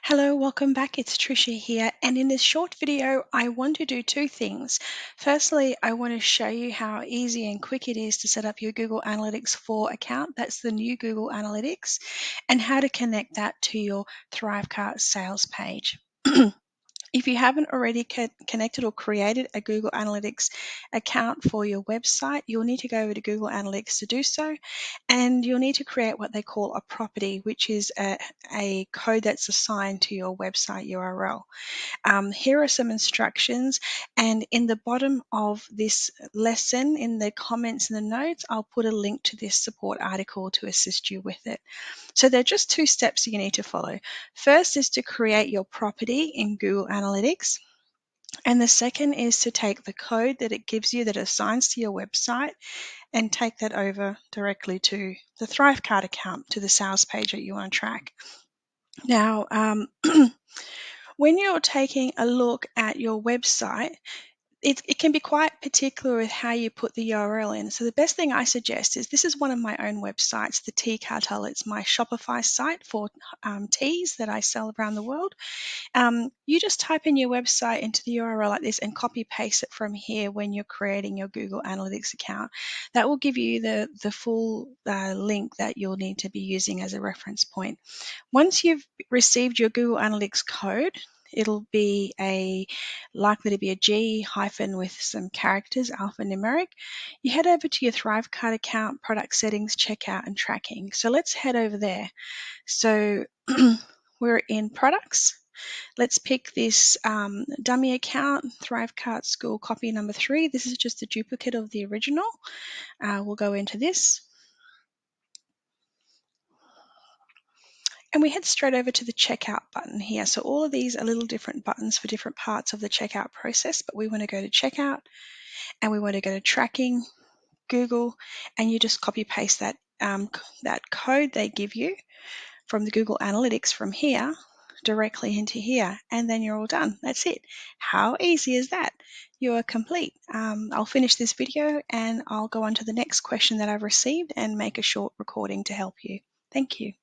Hello, welcome back. It's Trisha here, and in this short video, I want to do two things. Firstly, I want to show you how easy and quick it is to set up your Google Analytics 4 account. That's the new Google Analytics, and how to connect that to your ThriveCart sales page. If you haven't already connected or created a Google Analytics account for your website, you'll need to go over to Google Analytics to do so, and you'll need to create what they call a property, which is a code that's assigned to your website URL. Here are some instructions, and in the bottom of this lesson, in the comments and the notes, I'll put a link to this support article to assist you with it. So there are just two steps you need to follow. First is to create your property in Google Analytics. And the second is to take the code that it gives you that assigns to your website and take that over directly to the ThriveCart account, to the sales page that you want to track. Now, when you're taking a look at your website, it can be quite particular with how you put the URL in. So the best thing I suggest is, this is one of my own websites, the Tea Cartel. It's my Shopify site for teas that I sell around the world. You just type in your website into the URL like this and copy paste it from here when you're creating your Google Analytics account. That will give you the full link that you'll need to be using as a reference point. Once you've received your Google Analytics code, it'll be likely to be a G hyphen with some characters, alphanumeric. You head over to your ThriveCart account, product settings, checkout, and tracking. So let's head over there. So we're in products. Let's pick this dummy account, ThriveCart School Copy number 3. This is just a duplicate of the original. We'll go into this. And we head straight over to the checkout button here. So all of these are little different buttons for different parts of the checkout process, but we want to go to checkout and we want to go to tracking, Google, and you just copy paste that code they give you from the Google Analytics from here directly into here, and then you're all done. That's it. How easy is that? You are complete. I'll finish this video and I'll go on to the next question that I've received and make a short recording to help you. Thank you.